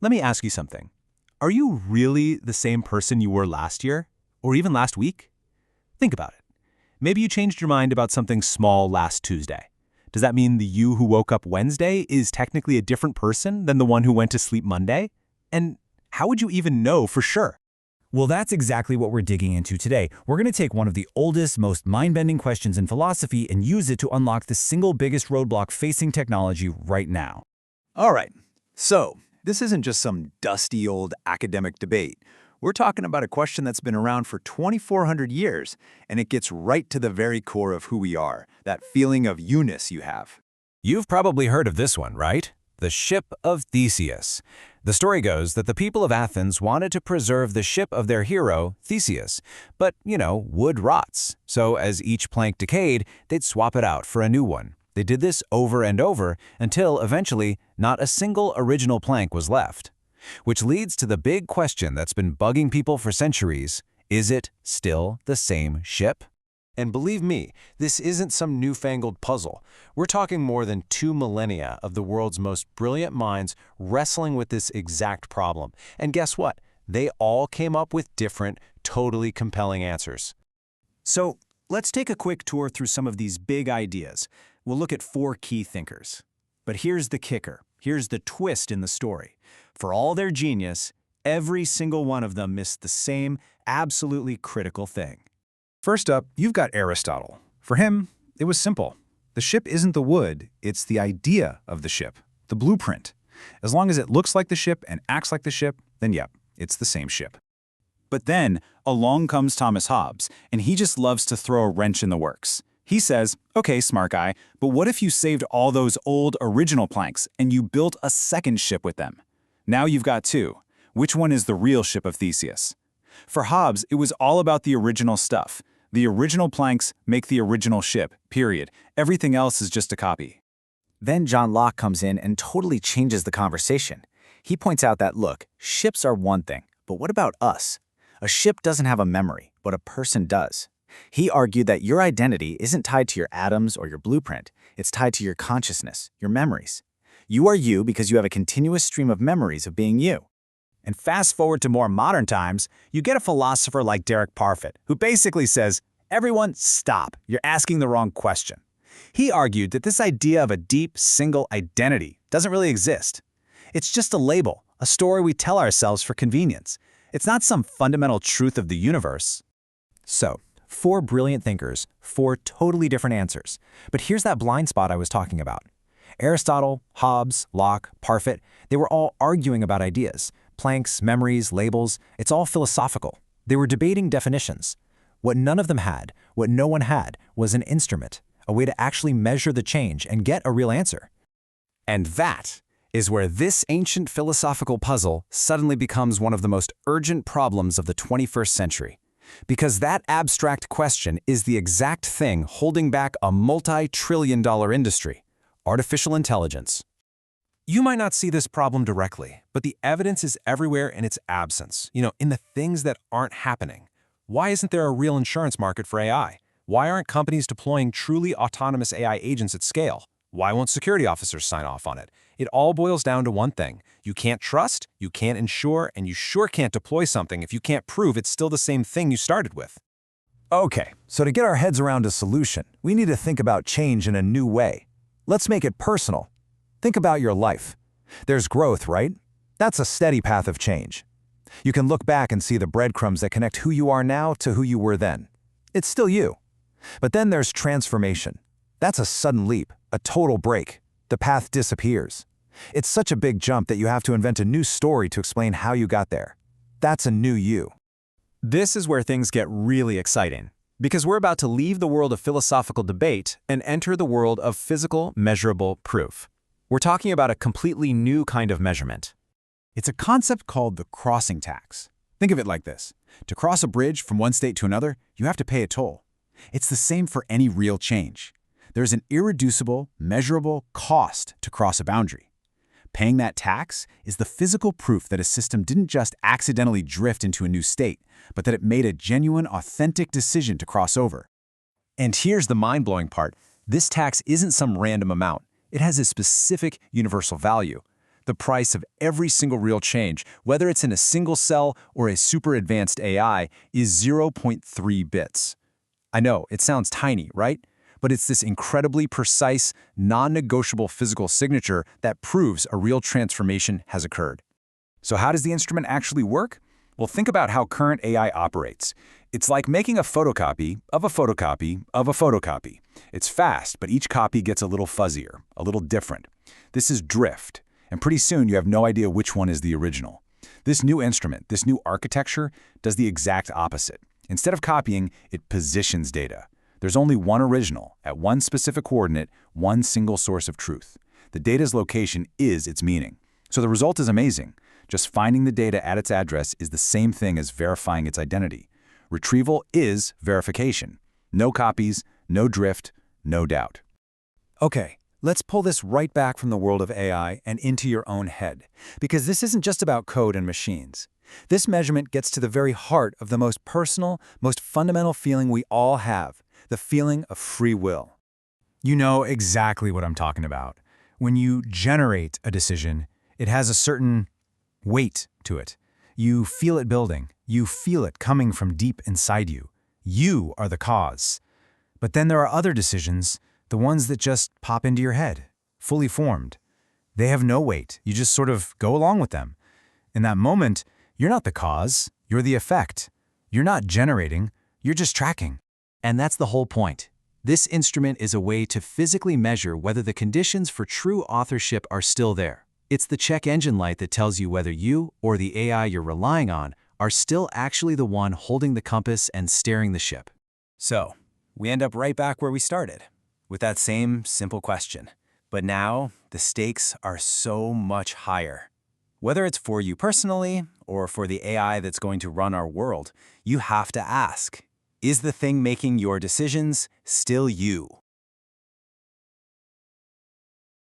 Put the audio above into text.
Let me ask you something. Are you really the same person you were last year? Or even last week? Think about it. Maybe you changed your mind about something small last Tuesday. Does that mean the you who woke up Wednesday is technically a different person than the one who went to sleep Monday? And how would you even know for sure? Well, that's exactly what we're digging into today. We're going to take one of the oldest, most mind-bending questions in philosophy and use it to unlock the single biggest roadblock facing technology right now. All right, so this isn't just some dusty old academic debate. We're talking about a question that's been around for 2,400 years, and it gets right to the very core of who we are, that feeling of you-ness you have. You've probably heard of this one, right? The Ship of Theseus. The story goes that the people of Athens wanted to preserve the ship of their hero, Theseus. But, wood rots. So as each plank decayed, they'd swap it out for a new one. They did this over and over until, eventually, not a single original plank was left. Which leads to the big question that's been bugging people for centuries. Is it still the same ship? And believe me, this isn't some newfangled puzzle. We're talking more than 2 millennia of the world's most brilliant minds wrestling with this exact problem. And guess what? They all came up with different, totally compelling answers. So let's take a quick tour through some of these big ideas. We'll look at 4 key thinkers. But here's the kicker. Here's the twist in the story. For all their genius, every single one of them missed the same absolutely critical thing. First up, you've got Aristotle. For him, it was simple. The ship isn't the wood, it's the idea of the ship, the blueprint. As long as it looks like the ship and acts like the ship, then yep, it's the same ship. But then, along comes Thomas Hobbes, and he just loves to throw a wrench in the works. He says, okay, smart guy, but what if you saved all those old original planks and you built a second ship with them? Now you've got 2. Which one is the real Ship of Theseus? For Hobbes, it was all about the original stuff. The original planks make the original ship, period. Everything else is just a copy. Then John Locke comes in and totally changes the conversation. He points out that, look, ships are one thing, but what about us? A ship doesn't have a memory, but a person does. He argued that your identity isn't tied to your atoms or your blueprint. It's tied to your consciousness, your memories. You are you because you have a continuous stream of memories of being you. And fast forward to more modern times, you get a philosopher like Parfit, who basically says, everyone, stop, you're asking the wrong question. He argued that this idea of a deep, single identity doesn't really exist. It's just a label, a story we tell ourselves for convenience. It's not some fundamental truth of the universe. So, 4 brilliant thinkers, 4 totally different answers. But here's that blind spot I was talking about. Aristotle, Hobbes, Locke, Parfit, they were all arguing about ideas. Planks, memories, labels, it's all philosophical. They were debating definitions. What none of them had, what no one had, was an instrument, a way to actually measure the change and get a real answer. And that is where this ancient philosophical puzzle suddenly becomes one of the most urgent problems of the 21st century. Because that abstract question is the exact thing holding back a multi-trillion-dollar industry: artificial intelligence. You might not see this problem directly, but the evidence is everywhere in its absence, in the things that aren't happening. Why isn't there a real insurance market for AI? Why aren't companies deploying truly autonomous AI agents at scale? Why won't security officers sign off on it? It all boils down to one thing. You can't trust, you can't insure, and you sure can't deploy something if you can't prove it's still the same thing you started with. Okay, so to get our heads around a solution, we need to think about change in a new way. Let's make it personal. Think about your life. There's growth, right? That's a steady path of change. You can look back and see the breadcrumbs that connect who you are now to who you were then. It's still you. But then there's transformation. That's a sudden leap, a total break. The path disappears. It's such a big jump that you have to invent a new story to explain how you got there. That's a new you. This is where things get really exciting, because we're about to leave the world of philosophical debate and enter the world of physical, measurable proof. We're talking about a completely new kind of measurement. It's a concept called the crossing tax. Think of it like this. To cross a bridge from one state to another, you have to pay a toll. It's the same for any real change. There's an irreducible, measurable cost to cross a boundary. Paying that tax is the physical proof that a system didn't just accidentally drift into a new state, but that it made a genuine, authentic decision to cross over. And here's the mind-blowing part. This tax isn't some random amount. It has a specific universal value. The price of every single real change, whether it's in a single cell or a super advanced AI, is 0.3 bits. I know, it sounds tiny, right? But it's this incredibly precise, non-negotiable physical signature that proves a real transformation has occurred. So how does the instrument actually work? Well, think about how current AI operates. It's like making a photocopy of a photocopy of a photocopy. It's fast, but each copy gets a little fuzzier, a little different. This is drift, and pretty soon you have no idea which one is the original. This new instrument, this new architecture, does the exact opposite. Instead of copying, it positions data. There's only one original, at one specific coordinate, one single source of truth. The data's location is its meaning. So the result is amazing. Just finding the data at its address is the same thing as verifying its identity. Retrieval is verification. No copies, no drift, no doubt. Okay, let's pull this right back from the world of AI and into your own head, because this isn't just about code and machines. This measurement gets to the very heart of the most personal, most fundamental feeling we all have, the feeling of free will. You know exactly what I'm talking about. When you generate a decision, it has a certain weight to it. You feel it building. You feel it coming from deep inside you. You are the cause. But then there are other decisions, the ones that just pop into your head, fully formed. They have no weight. You just sort of go along with them. In that moment, you're not the cause, you're the effect. You're not generating, you're just tracking. And that's the whole point. This instrument is a way to physically measure whether the conditions for true authorship are still there. It's the check engine light that tells you whether you or the AI you're relying on are still actually the one holding the compass and steering the ship. So, we end up right back where we started, with that same simple question. But now, the stakes are so much higher. Whether it's for you personally or for the AI that's going to run our world, you have to ask, is the thing making your decisions still you?